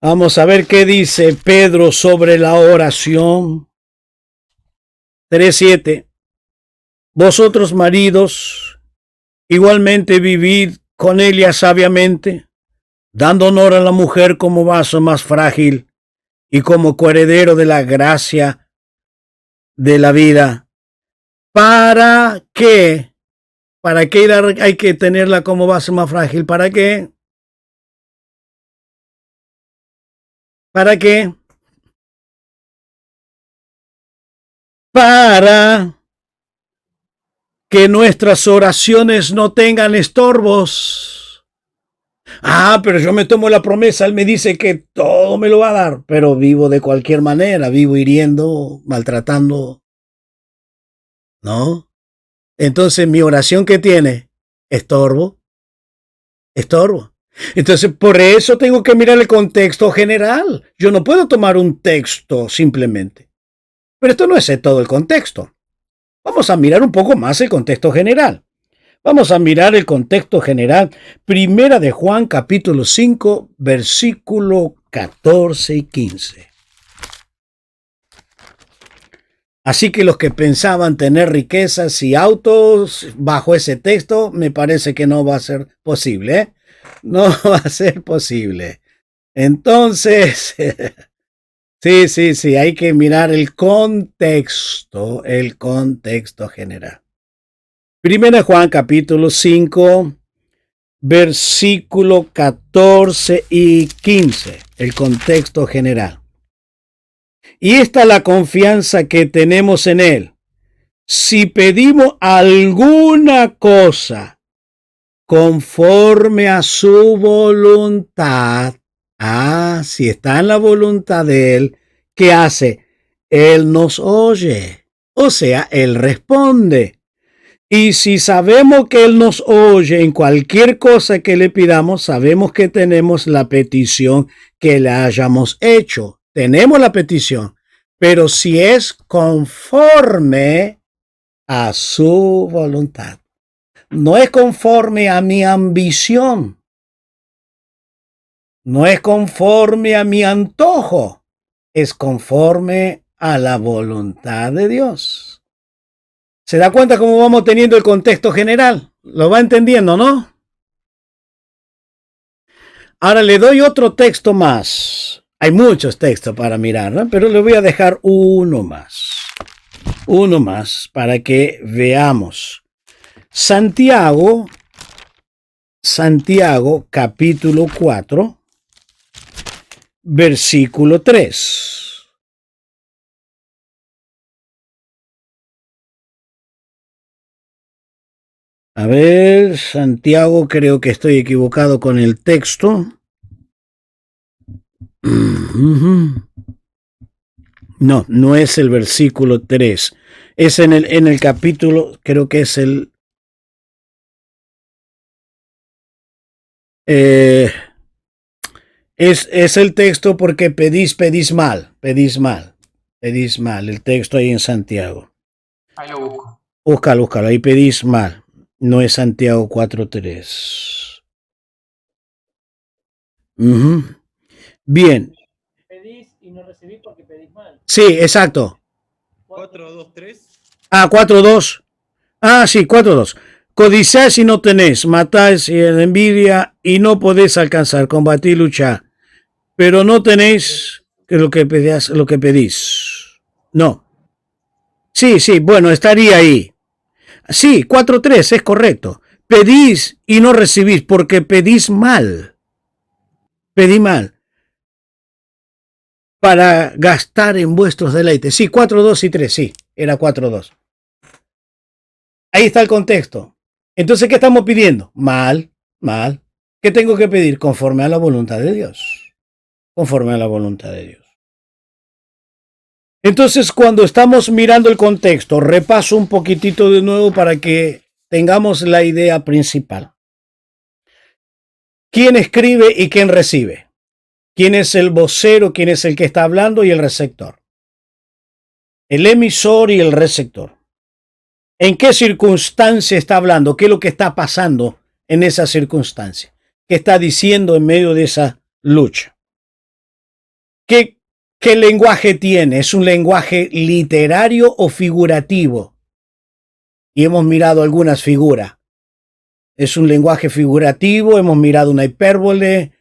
Vamos a ver qué dice Pedro sobre la oración. 3:7. Vosotros maridos, igualmente vivid con ella sabiamente, dando honor a la mujer como vaso más frágil y como coheredero de la gracia de la vida. ¿Para qué? ¿Para qué hay que tenerla como vaso más frágil? ¿Para qué? ¿Para qué? Para que nuestras oraciones no tengan estorbos. Ah, pero yo me tomo la promesa, él me dice que todo me lo va a dar, pero vivo de cualquier manera, vivo hiriendo, maltratando, ¿no? Entonces mi oración que tiene, estorbo, estorbo. Entonces por eso tengo que mirar el contexto general. Yo no puedo tomar un texto simplemente. Pero esto no es todo el contexto. Vamos a mirar un poco más el contexto general. Vamos a mirar el contexto general. Primera de Juan, capítulo 5, versículo 14 y 15. Así que los que pensaban tener riquezas y autos bajo ese texto, me parece que no va a ser posible, ¿eh? No va a ser posible. Entonces, sí, hay que mirar el contexto general. Primera Juan capítulo 5, versículo 14 y 15, el contexto general. Y esta es la confianza que tenemos en Él. Si pedimos alguna cosa conforme a su voluntad, si está en la voluntad de Él, ¿qué hace? Él nos oye, o sea, Él responde. Y si sabemos que Él nos oye en cualquier cosa que le pidamos, sabemos que tenemos la petición que le hayamos hecho. Tenemos la petición, pero si es conforme a su voluntad, no es conforme a mi ambición, no es conforme a mi antojo, es conforme a la voluntad de Dios. ¿Se da cuenta cómo vamos teniendo el contexto general? ¿Lo va entendiendo, no? Ahora le doy otro texto más. Hay muchos textos para mirar, ¿no? Pero le voy a dejar uno más. Uno más para que veamos. Santiago capítulo 4, versículo 3. A ver, Santiago, creo que estoy equivocado con el texto. No, no es el versículo 3. Es en el capítulo, creo que es el... Es el texto porque pedís mal. El texto ahí en Santiago. Ahí lo busco. Búscalo, ahí pedís mal. No es Santiago 4:3. Bien. Pedís y no recibís porque pedís mal. Sí, exacto. 4-2-3. 4:2. Sí, 4:2. Codiciáis y no tenéis, matáis y en envidia y no podéis alcanzar, combatir y luchar. Pero no tenéis lo que pedís. No. Sí, bueno, estaría ahí. Sí, 4:3 es correcto. Pedís y no recibís porque pedís mal. Pedí mal. Para gastar en vuestros deleites. Sí, 4:2 y 3, sí, era 4:2. Ahí está el contexto. Entonces, ¿qué estamos pidiendo? Mal. ¿Qué tengo que pedir? Conforme a la voluntad de Dios. Conforme a la voluntad de Dios. Entonces, cuando estamos mirando el contexto, repaso un poquitito de nuevo para que tengamos la idea principal. ¿Quién escribe y quién recibe? ¿Quién es el vocero? ¿Quién es el que está hablando? Y el receptor. El emisor y el receptor. ¿En qué circunstancia está hablando? ¿Qué es lo que está pasando en esa circunstancia? ¿Qué está diciendo en medio de esa lucha? ¿Qué lenguaje tiene? ¿Es un lenguaje literario o figurativo? Y hemos mirado algunas figuras. Es un lenguaje figurativo, hemos mirado una hipérbole,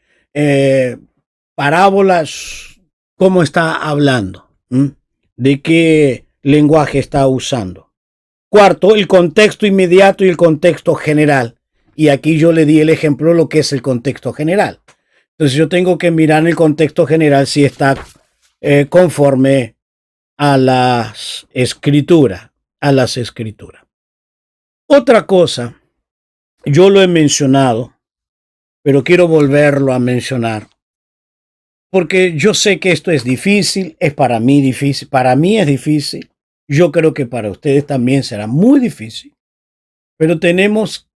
parábolas. ¿Cómo está hablando? ¿De qué lenguaje está usando? Cuarto, el contexto inmediato y el contexto general. Y aquí yo le di el ejemplo de lo que es el contexto general. Entonces yo tengo que mirar en el contexto general si está conforme a las escrituras, Otra cosa, yo lo he mencionado, pero quiero volverlo a mencionar, porque yo sé que esto es difícil, es para mí es difícil, yo creo que para ustedes también será muy difícil, pero tenemos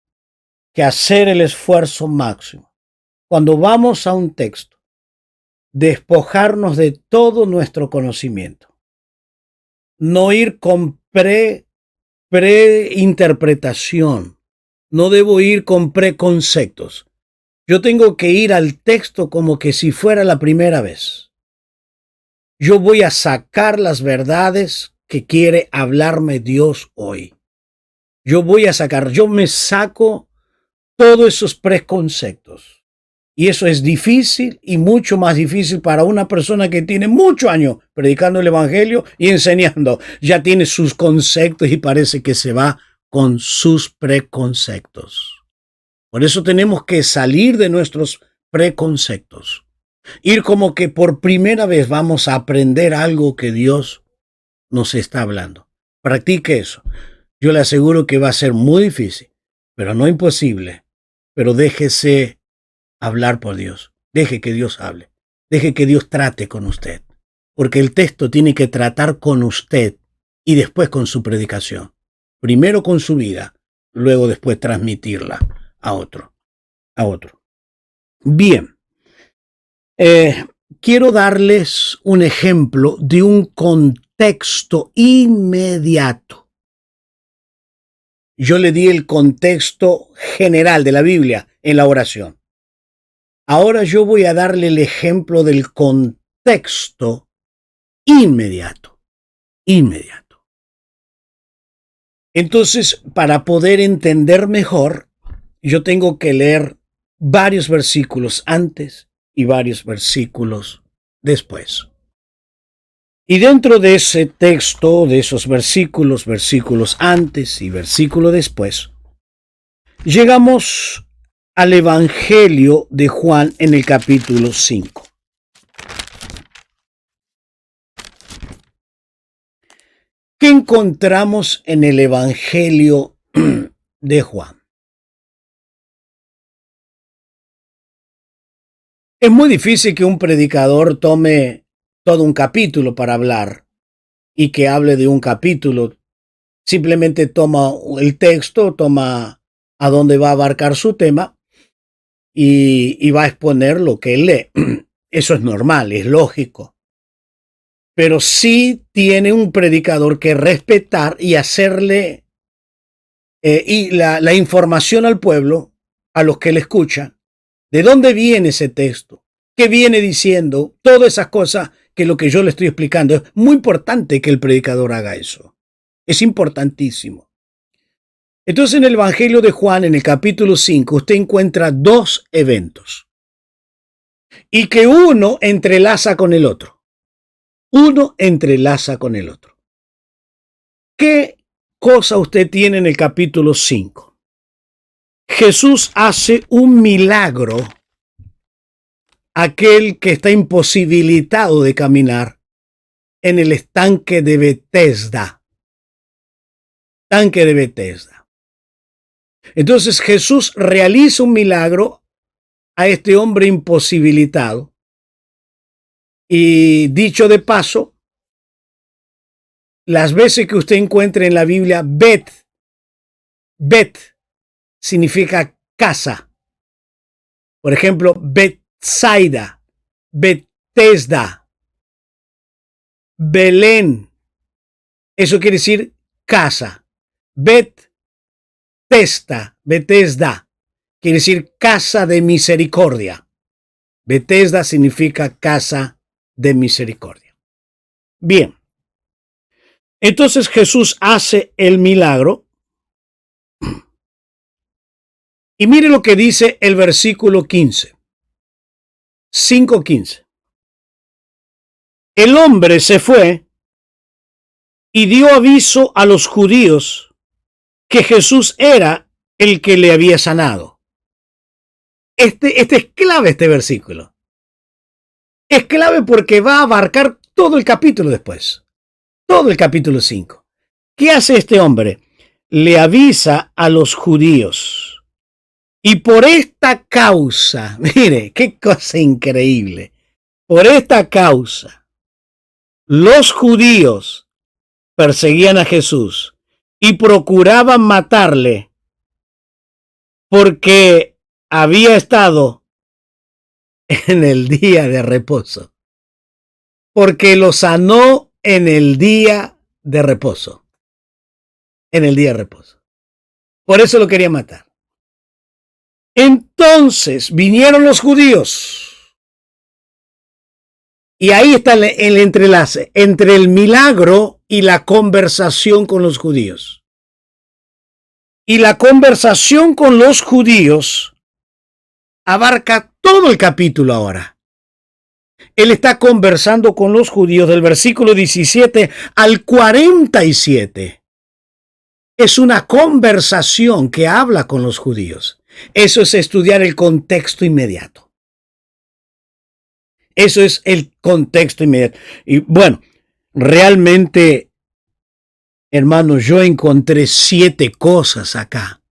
que hacer el esfuerzo máximo. Cuando vamos a un texto, despojarnos de todo nuestro conocimiento, no ir con preinterpretación, no debo ir con preconceptos. Yo tengo que ir al texto como que si fuera la primera vez. Yo voy a sacar las verdades que quiere hablarme Dios hoy. Yo me saco todos esos preconceptos. Y eso es difícil y mucho más difícil para una persona que tiene muchos años predicando el evangelio y enseñando. Ya tiene sus conceptos y parece que se va con sus preconceptos. Por eso tenemos que salir de nuestros preconceptos. Ir como que por primera vez vamos a aprender algo que Dios nos está hablando. Practique eso. Yo le aseguro que va a ser muy difícil, pero no imposible. Pero déjese hablar por Dios. Deje que Dios hable. Deje que Dios trate con usted. Porque el texto tiene que tratar con usted y después con su predicación. Primero con su vida, luego después transmitirla a otro. Bien. Quiero darles un ejemplo de un contexto inmediato. Yo le di el contexto general de la Biblia en la oración. Ahora yo voy a darle el ejemplo del contexto inmediato. Entonces, para poder entender mejor, yo tengo que leer varios versículos antes y varios versículos después. Y dentro de ese texto, de esos versículos antes y versículo después, llegamos al Evangelio de Juan en el capítulo 5. ¿Qué encontramos en el Evangelio de Juan? Es muy difícil que un predicador tome todo un capítulo para hablar y que hable de un capítulo. Simplemente toma el texto, toma a dónde va a abarcar su tema y va a exponer lo que él lee. Eso es normal, es lógico. Pero sí tiene un predicador que respetar y hacerle la información al pueblo, a los que le escuchan, de dónde viene ese texto, qué viene diciendo, todas esas cosas que lo que yo le estoy explicando. Es muy importante que el predicador haga eso. Es importantísimo. Entonces en el Evangelio de Juan, en el capítulo 5, usted encuentra dos eventos y que uno entrelaza con el otro. ¿Qué cosa usted tiene en el capítulo 5? Jesús hace un milagro a aquel que está imposibilitado de caminar en el estanque de Betesda. Entonces Jesús realiza un milagro a este hombre imposibilitado. Y dicho de paso, las veces que usted encuentre en la Biblia Bet significa casa. Por ejemplo, Betsaida, Betesda, Belén. Eso quiere decir casa. Betesda, quiere decir casa de misericordia. Betesda significa casa de misericordia. Bien. Entonces Jesús hace el milagro. Y mire lo que dice el versículo 15. 5:15. El hombre se fue y dio aviso a los judíos que Jesús era el que le había sanado. Este es clave este versículo. Es clave porque va a abarcar todo el capítulo después. Todo el capítulo 5. ¿Qué hace este hombre? Le avisa a los judíos. Y por esta causa, mire, qué cosa increíble. Por esta causa, los judíos perseguían a Jesús y procuraban matarle porque había estado en el día de reposo. Porque lo sanó en el día de reposo. En el día de reposo. Por eso lo quería matar. Entonces vinieron los judíos. Y ahí está el entrelace entre el milagro y la conversación con los judíos. Y la conversación con los judíos abarca todo el capítulo ahora. Él está conversando con los judíos del versículo 17 al 47. Es una conversación que habla con los judíos. Eso es estudiar el contexto inmediato. Eso es el contexto inmediato. Y bueno, realmente, hermanos, yo encontré 7 cosas acá.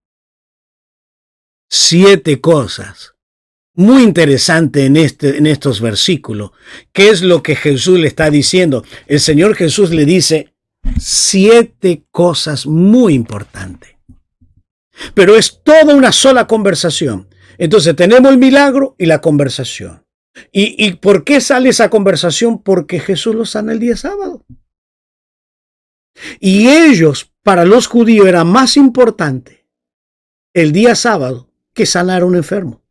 7 cosas muy interesantes en estos versículos. ¿Qué es lo que Jesús le está diciendo? El Señor Jesús le dice 7 cosas muy importantes. Pero es toda una sola conversación. Entonces tenemos el milagro y la conversación. ¿Y por qué sale esa conversación? Porque Jesús los sana el día sábado. Y ellos, para los judíos, era más importante el día sábado que sanar a un enfermo.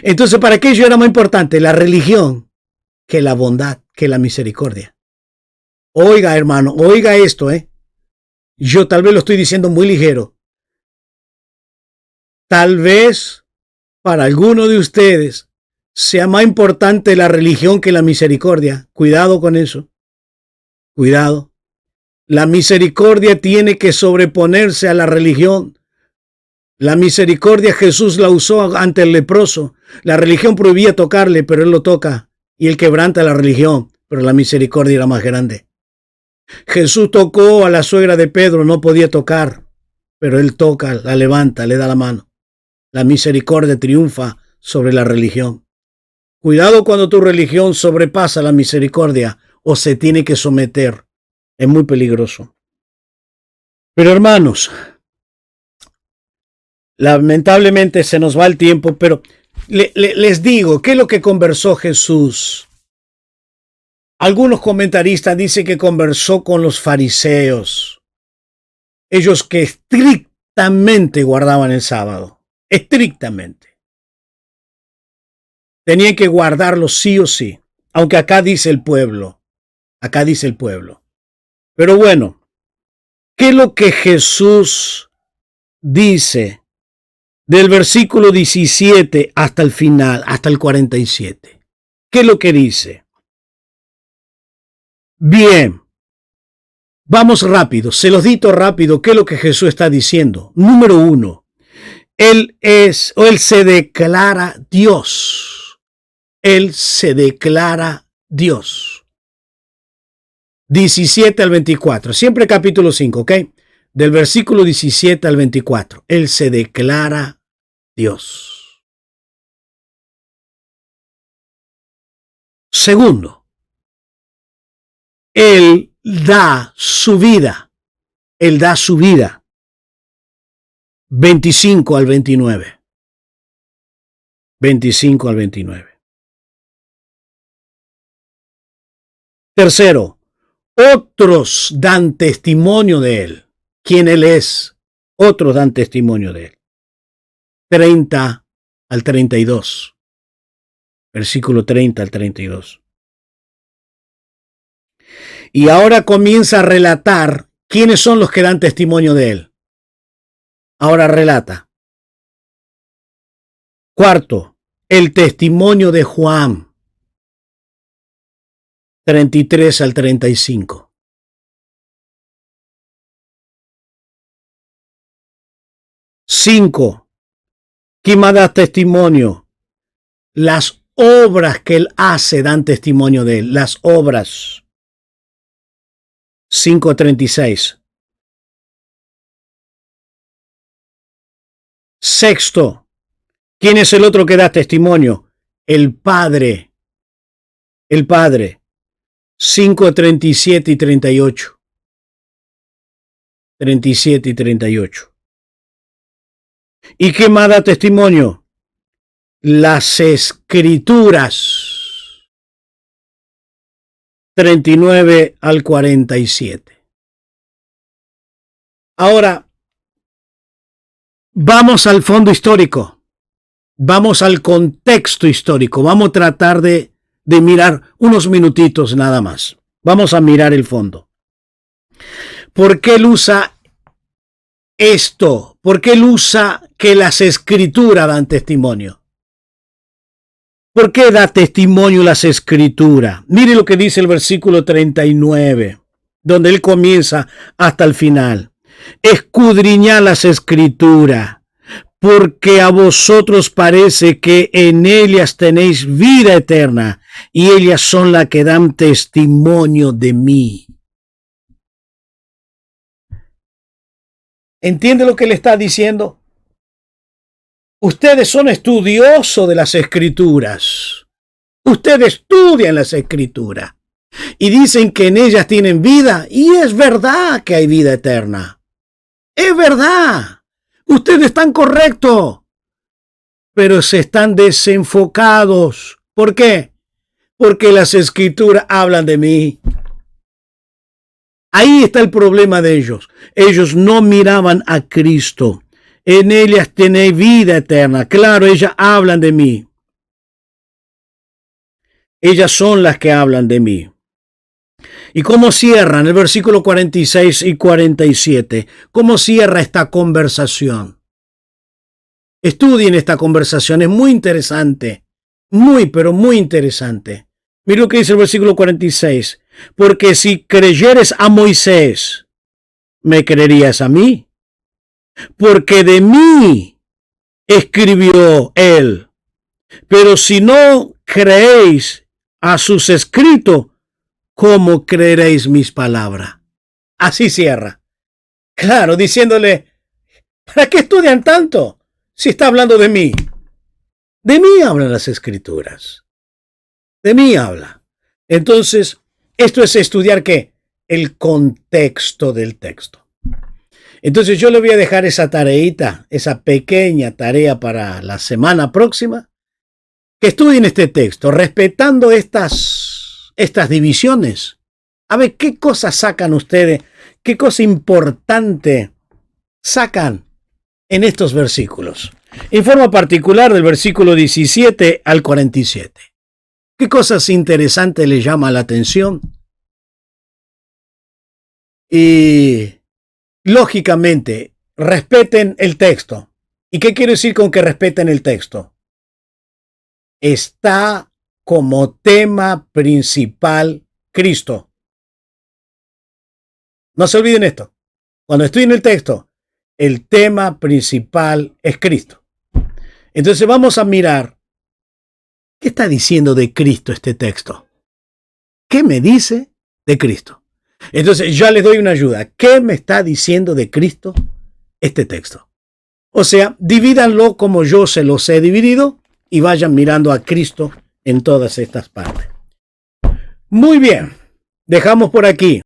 Entonces, para ellos era más importante la religión que la bondad, que la misericordia. Oiga, hermano, oiga esto, Yo tal vez lo estoy diciendo muy ligero. Tal vez para alguno de ustedes sea más importante la religión que la misericordia. Cuidado con eso. Cuidado. La misericordia tiene que sobreponerse a la religión. La misericordia Jesús la usó ante el leproso. La religión prohibía tocarle, pero él lo toca. Y él quebranta la religión, pero la misericordia era más grande. Jesús tocó a la suegra de Pedro, no podía tocar, pero él toca, la levanta, le da la mano. La misericordia triunfa sobre la religión. Cuidado cuando tu religión sobrepasa la misericordia o se tiene que someter. Es muy peligroso. Pero hermanos, lamentablemente se nos va el tiempo, pero les digo, ¿qué es lo que conversó Jesús? Algunos comentaristas dicen que conversó con los fariseos, ellos que estrictamente guardaban el sábado, estrictamente. Tenían que guardarlo sí o sí, aunque acá dice el pueblo. Pero bueno, ¿qué es lo que Jesús dice del versículo 17 hasta el final, hasta el 47? ¿Qué es lo que dice? Bien, vamos rápido, se los dito rápido, ¿qué es lo que Jesús está diciendo? Número 1, Él se declara Dios. Él se declara Dios. 17 al 24, siempre capítulo 5, ¿ok? Del versículo 17 al 24, Él se declara Dios. Segundo, Él da su vida. Él da su vida. 25 al 29. 25 al 29. Tercero, otros dan testimonio de Él. ¿Quién Él es? Otros dan testimonio de Él. 30 al 32. Versículo 30 al 32. Y ahora comienza a relatar quiénes son los que dan testimonio de Él. Ahora relata. Cuarto, el testimonio de Juan. 33 al 35. Cinco, ¿Quién más da testimonio? Las obras que él hace dan testimonio de él. Las obras. 5:36. Sexto, ¿quién es el otro que da testimonio? El Padre. El Padre. 5:37 y 38. 37 y 38. ¿Y qué más da testimonio? Las Escrituras. 39 al 47. Ahora, vamos al fondo histórico. Vamos al contexto histórico. Vamos a tratar de mirar unos minutitos nada más. Vamos a mirar el fondo. ¿Por qué él usa esto? ¿Por qué él usa que las Escrituras dan testimonio? ¿Por qué da testimonio las Escrituras? Mire lo que dice el versículo 39, donde él comienza hasta el final. Escudriñad las Escrituras, porque a vosotros parece que en ellas tenéis vida eterna, y ellas son las que dan testimonio de mí. ¿Entiende lo que le está diciendo? Ustedes son estudiosos de las Escrituras. Ustedes estudian las Escrituras y dicen que en ellas tienen vida, y es verdad que hay vida eterna. Es verdad. Ustedes están correctos, pero se están desenfocados. ¿Por qué? Porque las Escrituras hablan de mí. Ahí está el problema de ellos. Ellos no miraban a Cristo. En ellas tenéis vida eterna. Claro, ellas hablan de mí. Ellas son las que hablan de mí. ¿Y cómo cierran el versículo 46 y 47? ¿Cómo cierra esta conversación? Estudien esta conversación, es muy interesante. Muy, pero muy interesante. Mira lo que dice el versículo 46. Porque si creyeres a Moisés, ¿me creerías a mí? Porque de mí escribió él. Pero si no creéis a sus escritos, ¿cómo creeréis mis palabras? Así cierra. Claro, diciéndole, ¿para qué estudian tanto? Si está hablando de mí. De mí hablan las Escrituras. De mí habla. Entonces, esto es estudiar ¿qué? El contexto del texto. Entonces yo le voy a dejar esa tareita, esa pequeña tarea para la semana próxima, que estudien este texto, respetando estas divisiones. A ver qué cosas sacan ustedes, qué cosa importante sacan en estos versículos. En forma particular del versículo 17 al 47. ¿Qué cosas interesantes les llama la atención? Y lógicamente, respeten el texto. ¿Y qué quiero decir con que respeten el texto? Está como tema principal Cristo. No se olviden esto. Cuando estoy en el texto, el tema principal es Cristo. Entonces vamos a mirar qué está diciendo de Cristo este texto. ¿Qué me dice de Cristo? Entonces ya les doy una ayuda. ¿Qué me está diciendo de Cristo este texto? O sea, divídanlo como yo se los he dividido y vayan mirando a Cristo en todas estas partes. Muy bien, dejamos por aquí.